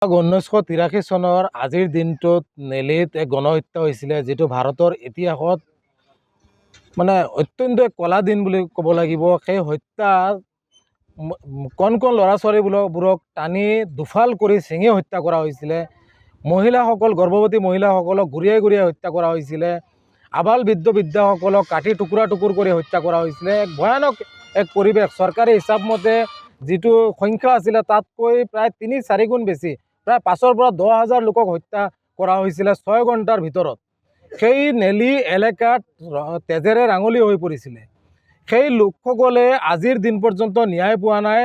1983 চনৰ আজিৰ দিনটোত নেলিত এক গণহত্যা হৈছিলে, যিটো ভাৰতৰ ইতিহাসত মানে অত্যন্ত কলা দিন বুলি ক'ব লাগিব। সেই হত্যা কণ কণ ল'ৰা ছোৱালীবোৰক টানি দুফাল কৰি ছিঙি হত্যা কৰা হৈছিলে। মহিলাসকল, গৰ্ভৱতী মহিলাসকলক গুৰিয়াই গুৰিয়াই হত্যা কৰা হৈছিলে। আবাল বৃদ্ধ বৃদ্ধাসকলক কাটি টুকুৰা টুকুৰ কৰি হত্যা কৰা হৈছিলে। এক ভয়ানক এক পৰিৱেশ। চৰকাৰী হিচাপ মতে যিটো সংখ্যা আছিলে তাতকৈ প্ৰায় ৩-৪ গুণ বেছি, প্ৰায় 5,000 পৰা 10,000 লোকক হত্যা কৰা হৈছিলে 6 ঘণ্টাৰ ভিতৰত। সেই নেলি এলেকাত তেজেৰে ৰাঙলী হৈ পৰিছিলে। সেই লোকসকলে আজিৰ দিন পৰ্যন্ত ন্যায় পোৱা নাই।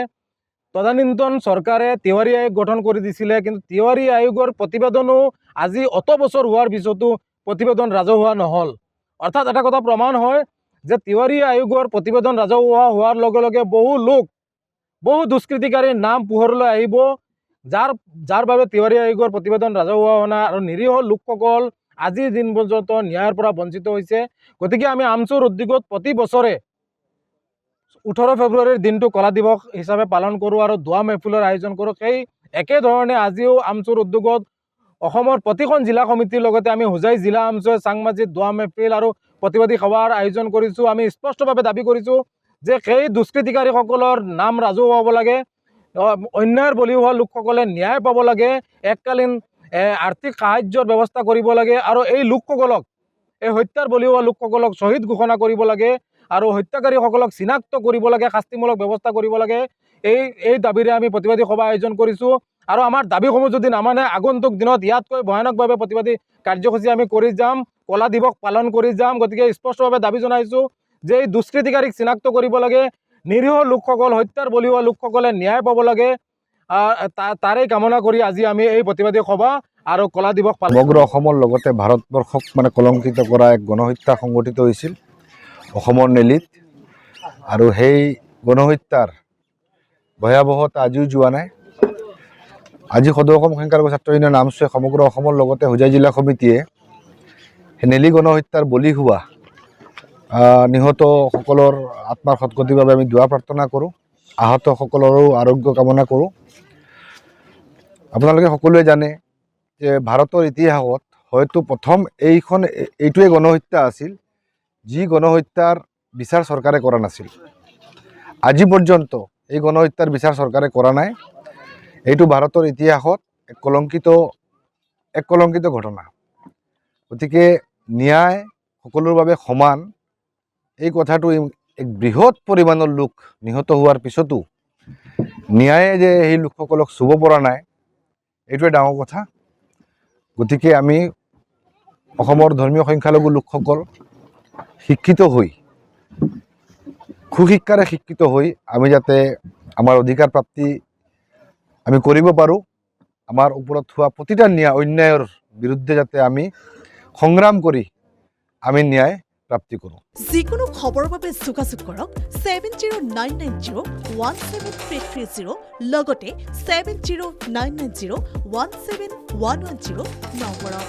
তদানীন্তন চৰকাৰে তিৱাৰী আয়োগ গঠন কৰি দিছিলে, কিন্তু তিৱাৰী আয়োগৰ প্ৰতিবেদনো আজি অত বছৰ হোৱাৰ পিছতো প্ৰতিবেদন ৰাজহুৱা নহ'ল। অৰ্থাৎ এটা কথা প্ৰমাণ হয় যে তিৱাৰী আয়োগৰ প্ৰতিবেদন ৰাজহুৱা হোৱাৰ লগে লগে বহু দুষ্কৃতিকাৰীৰ নাম পোহৰলৈ আহিব, যাৰ বাবে তিৱাৰী আয়োগৰ প্ৰতিবেদন ৰাজহুৱা হোৱা নাই আৰু নিৰীহ লোকসকল আজিৰ দিন পৰ্যন্ত ন্যায়ৰ পৰা বঞ্চিত হৈছে। গতিকে আমি আমচুৰ উদ্যোগত প্ৰতি বছৰে 18 ফেব্ৰুৱাৰীৰ দিনটো কলা দিৱস হিচাপে পালন কৰোঁ আৰু দোৱা মেহফিলৰ আয়োজন কৰোঁ। সেই একেধৰণে আজিও আমচুৰ উদ্যোগত অসমৰ প্ৰতিখন জিলা সমিতিৰ লগতে আমি হোজাই জিলা আমচুৱে চাংমাজিত দোৱা মেহফিল আৰু প্ৰতিবাদী সভাৰ আয়োজন কৰিছোঁ। আমি স্পষ্টভাৱে দাবী কৰিছোঁ যে সেই দুষ্কৃতিকাৰীসকলৰ নাম ৰাজহুৱা হ'ব লাগে, অন্যায়ৰ বলি হোৱা লোকসকলে ন্যায় পাব লাগে, এককালীন আৰ্থিক সাহায্যৰ ব্যৱস্থা কৰিব লাগে আৰু এই লোকসকলক, এই হত্যাৰ বলি হোৱা লোকসকলক শ্বহীদ ঘোষণা কৰিব লাগে আৰু হত্যাকাৰীসকলক চিনাক্ত কৰিব লাগে, শাস্তিমূলক ব্যৱস্থা কৰিব লাগে। এই দাবীৰে আমি প্ৰতিবাদী সভা আয়োজন কৰিছোঁ আৰু আমাৰ দাবীসমূহ যদি নামানে আগন্তুক দিনত ইয়াতকৈ ভয়ানকভাৱে প্ৰতিবাদী কাৰ্যসূচী আমি কৰি যাম, কলা দিৱস পালন কৰি যাম। গতিকে স্পষ্টভাৱে দাবী জনাইছোঁ যে এই দুষ্কৃতিকাৰীক চিনাক্ত কৰিব লাগে, নিৰীহ লোকসকল, হত্যাৰ বলি হোৱা লোকসকলে ন্যায় পাব লাগে। তাৰেই কামনা কৰি আজি আমি এই প্ৰতিবাদী সভা আৰু কলা দিৱস পালন। সমগ্ৰ অসমৰ লগতে ভাৰতবৰ্ষক কলংকিত কৰা এক গণহত্যা সংঘটিত হৈছিল অসমৰ নেলিত, আৰু সেই গণহত্যাৰ ভয়াৱহতা আজিও যোৱা নাই। আজি সদৌ অসম সংখ্যালঘু ছাত্ৰ ইউনিয়ন আমচুৱে সমগ্ৰ অসমৰ লগতে হোজাই জিলা সমিতিয়ে নেলি গণহত্যাৰ বলি হোৱা নিহতসকলৰ আত্মাৰ সদ্গতিৰ বাবে আমি দোৱা প্ৰাৰ্থনা কৰোঁ, আহতসকলৰো আৰোগ্য কামনা কৰোঁ। আপোনালোকে সকলোৱে জানে যে ভাৰতৰ ইতিহাসত হয়তো প্ৰথম এইটোৱে গণহত্যা আছিল যি গণহত্যাৰ বিচাৰ চৰকাৰে কৰা নাছিল। আজি পৰ্যন্ত এই গণহত্যাৰ বিচাৰ চৰকাৰে কৰা নাই। এইটো ভাৰতৰ ইতিহাসত এক কলংকিত ঘটনা। গতিকে ন্যায় সকলোৰ বাবে সমান, এই কথাটো এক বৃহৎ পৰিমাণৰ লোক নিহত হোৱাৰ পিছতো ন্যায়ে যে সেই লোকসকলক চুব পৰা নাই, এইটোৱে ডাঙৰ কথা। গতিকে আমি অসমৰ ধৰ্মীয় সংখ্যালঘু লোকসকল শিক্ষিত হৈ, সুশিক্ষাৰে শিক্ষিত হৈ আমি যাতে আমাৰ অধিকাৰ প্ৰাপ্তি আমি কৰিব পাৰোঁ, আমাৰ ওপৰত হোৱা প্ৰতিটা অন্যায়ৰ বিৰুদ্ধে যাতে আমি সংগ্ৰাম কৰি আমি ন্যায় প্ৰাপ্তি কৰোঁ। যিকোনো খবৰৰ বাবে যোগাযোগ কৰক 7099017330 লগতে 7099017110 নম্বৰত।